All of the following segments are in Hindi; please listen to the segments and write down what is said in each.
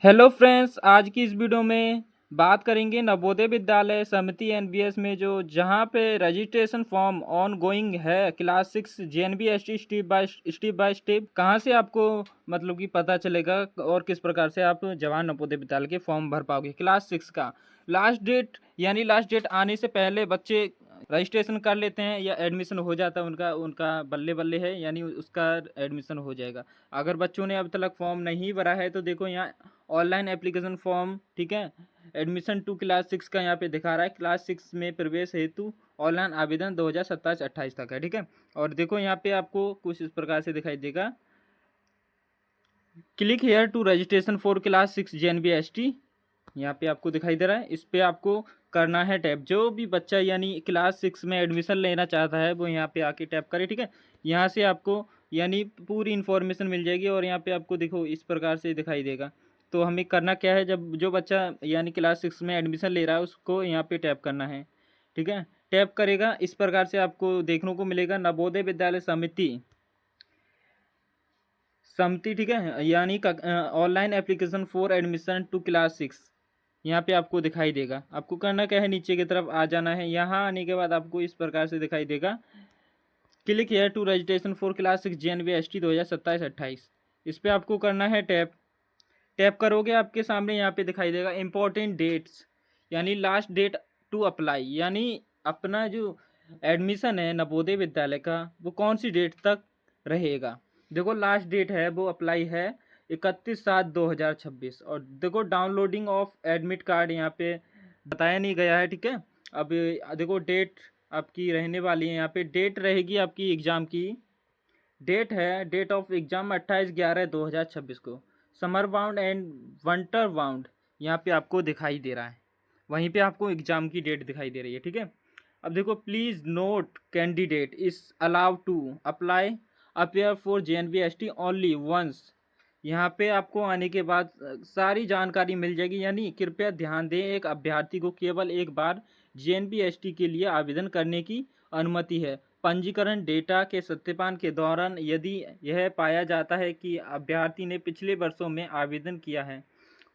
हेलो फ्रेंड्स, आज की इस वीडियो में बात करेंगे नवोदय विद्यालय समिति एनवीएस में जो जहां पे रजिस्ट्रेशन फॉर्म ऑन गोइंग है क्लास 6 जेएनबीएसटी स्टेप बाय स्टेप कहां से आपको मतलब कि पता चलेगा और किस प्रकार से आप जवाहर नवोदय विद्यालय के फॉर्म भर पाओगे। क्लास 6 का लास्ट डेट आने से पहले बच्चे रजिस्ट्रेशन कर लेते हैं या एडमिशन हो जाता है उनका उनका बल्ले बल्ले है, यानी उसका एडमिशन हो जाएगा। अगर बच्चों ने अब तक फॉर्म नहीं भरा है तो देखो यहाँ ऑनलाइन एप्लीकेशन फॉर्म, ठीक है। एडमिशन टू क्लास 6 का यहाँ पे दिखा रहा है, क्लास 6 में प्रवेश हेतु ऑनलाइन आवेदन 2027-28 तक है, ठीक है। और देखो यहाँ पे आपको कुछ इस प्रकार से दिखाई देगा, click here to registration for class 6 JNVST. यहाँ पे आपको दिखाई दे रहा है, इस पे आपको करना है टैप। जो भी बच्चा यानी क्लास 6 में एडमिशन लेना चाहता है वो यहाँ पे आके टैप करे, ठीक है। यहाँ से आपको यानी पूरी इन्फॉर्मेशन मिल जाएगी और यहाँ पे आपको देखो इस प्रकार से दिखाई देगा। तो हमें करना क्या है, जब जो बच्चा यानी क्लास 6 में एडमिशन ले रहा है उसको यहाँ पे टैप करना है, ठीक है। टैप करेगा इस प्रकार से आपको देखने को मिलेगा नवोदय विद्यालय समिति, ठीक है, यानी online application for admission to class 6 यहाँ पे आपको दिखाई देगा। आपको करना क्या है, नीचे की तरफ आ जाना है। यहाँ आने के बाद आपको इस प्रकार से दिखाई देगा, click here to registration for class 6 JNVST 2027-28। इस पे आपको करना है टैप। टैप करोगे आपके सामने यहाँ पे दिखाई देगा इंपॉर्टेंट डेट्स, यानी लास्ट डेट टू अप्लाई, यानी अपना जो एडमिशन है नवोदय विद्यालय का वो कौन सी डेट तक रहेगा। देखो लास्ट डेट है वो अप्लाई है 31/7/2026। और देखो डाउनलोडिंग ऑफ एडमिट कार्ड यहाँ पे बताया नहीं गया है, ठीक है। अब देखो डेट आपकी रहने वाली है, यहाँ पे डेट रहेगी आपकी एग्ज़ाम की। डेट है, डेट ऑफ एग्ज़ाम 28/11/2026 को। Summer bound and winter bound यहाँ पे आपको दिखाई दे रहा है, वहीं पे आपको एग्ज़ाम की डेट दिखाई दे रही है, ठीक है। अब देखो please note candidate is allowed to apply appear for JNVST only once. यहाँ पे आपको आने के बाद सारी जानकारी मिल जाएगी, यानी कृपया ध्यान दें, एक अभ्यर्थी को केवल एक बार जेएनबीएसटी के लिए आवेदन करने की अनुमति है। पंजीकरण डेटा के सत्यापन के दौरान यदि यह पाया जाता है कि अभ्यर्थी ने पिछले वर्षों में आवेदन किया है,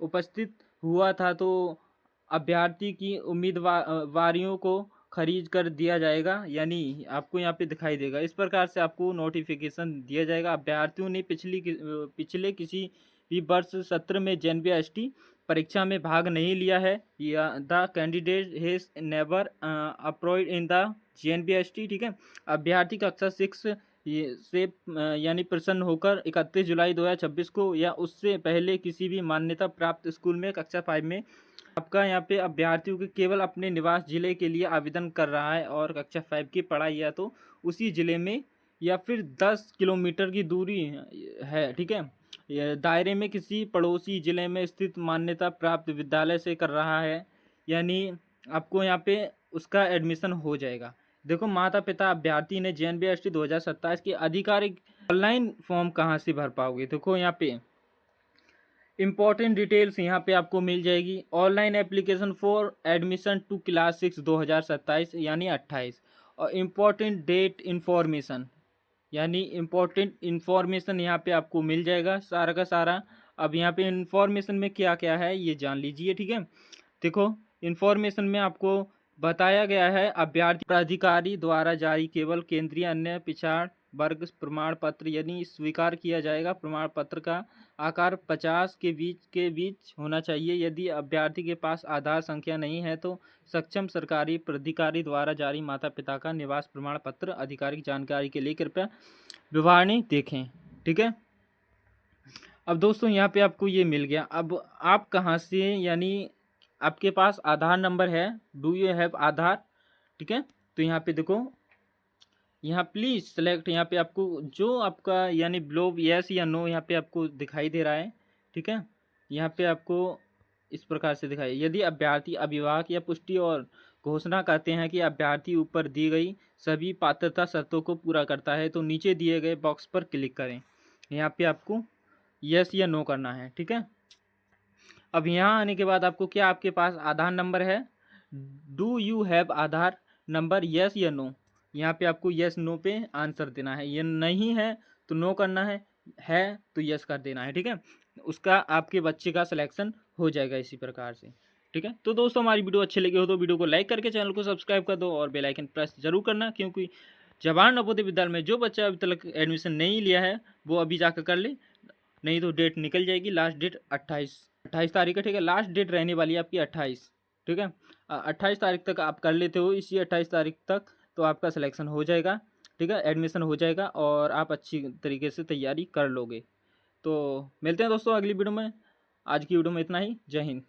उपस्थित हुआ था, तो अभ्यर्थी की उम्मीदवारियों को खरीज कर दिया जाएगा, यानी आपको यहाँ पे दिखाई देगा। इस प्रकार से आपको नोटिफिकेशन दिया जाएगा। अभ्यर्थियों ने पिछले किसी भी वर्ष सत्र में जेएनबीएसटी परीक्षा में भाग नहीं लिया है या the candidate has never applied in the JNVST, ठीक है। अभ्यर्थी कक्षा 6 से यानी प्रसन्न होकर 31 जुलाई 2026 को या उससे पहले किसी भी मान्यता प्राप्त स्कूल में कक्षा 5 में आपका यहाँ पे अभ्यर्थियों के केवल अपने निवास जिले के लिए आवेदन कर रहा है और कक्षा 5 की पढ़ाई या तो उसी जिले में या फिर 10 किलोमीटर की दूरी है, ठीक है, दायरे में किसी पड़ोसी जिले में स्थित मान्यता प्राप्त विद्यालय से कर रहा है, यानी आपको यहाँ पे उसका एडमिशन हो जाएगा। देखो माता पिता अभ्यर्थी ने जेएनबीएसटी 2027 की आधिकारिक ऑनलाइन फॉर्म कहाँ से भर पाओगे। देखो यहाँ पे इंपॉर्टेंट डिटेल्स यहाँ पे आपको मिल जाएगी। Online application for admission to class 6 2027 यानी 28। और इम्पॉर्टेंट डेट इंफॉर्मेशन, यानी इम्पोर्टेंट इन्फॉर्मेशन यहाँ पे आपको मिल जाएगा सारा का सारा। अब यहाँ पे इन्फॉर्मेशन में क्या क्या है ये जान लीजिए, ठीक है। देखो इन्फॉर्मेशन में आपको बताया गया है अभ्यर्थी प्राधिकारी द्वारा जारी केवल केंद्रीय अन्य पिछाड़ वर्ग प्रमाण पत्र, यानी स्वीकार किया जाएगा। प्रमाण पत्र का आकार 50 के बीच होना चाहिए। यदि अभ्यर्थी के पास आधार संख्या नहीं है तो सक्षम सरकारी प्राधिकारी द्वारा जारी माता पिता का निवास प्रमाण पत्र। आधिकारिक जानकारी के लिए कृपया विवरणी देखें, ठीक है। अब दोस्तों यहाँ पे आपको ये मिल गया। अब आप कहाँ से, यानी आपके पास आधार नंबर है, डू यू हैव आधार, ठीक है। तो यहाँ पे देखो, यहाँ प्लीज़ सेलेक्ट, यहाँ पे आपको जो आपका यानी ब्लोब यस या नो यहाँ पे आपको दिखाई दे रहा है, ठीक है। यहाँ पे आपको इस प्रकार से दिखाई, यदि अभ्यर्थी अभिभावक या पुष्टि और घोषणा करते हैं कि अभ्यर्थी ऊपर दी गई सभी पात्रता शर्तों को पूरा करता है तो नीचे दिए गए बॉक्स पर क्लिक करें। यहाँ पे आपको यस या नो करना है, ठीक है। अब यहाँ आने के बाद आपको क्या, आपके पास आधार नंबर है, do you have Aadhaar number, yes या नो। यहाँ पे आपको यस नो पे आंसर देना है, ये नहीं है तो नो करना है तो यस कर देना है, ठीक है। उसका आपके बच्चे का सिलेक्शन हो जाएगा इसी प्रकार से। ठीक है, तो दोस्तों हमारी वीडियो अच्छी लगी हो तो वीडियो को लाइक करके चैनल को सब्सक्राइब कर दो और बेल आइकन प्रेस जरूर करना, क्योंकि जवाहर नवोदय विद्यालय में जो बच्चा अभी तक एडमिशन नहीं लिया है वो अभी जाकर कर ले, नहीं तो डेट निकल जाएगी। लास्ट डेट 28 तारीख है। ठीक है, लास्ट डेट रहने वाली है आपकी 28। ठीक है, 28 तारीख तक आप कर लेते हो, इसी 28 तारीख तक तो आपका सिलेक्शन हो जाएगा। ठीक है, एडमिशन हो जाएगा और आप अच्छी तरीके से तैयारी कर लोगे। तो मिलते हैं दोस्तों अगली वीडियो में। आज की वीडियो में इतना ही। जय हिंद।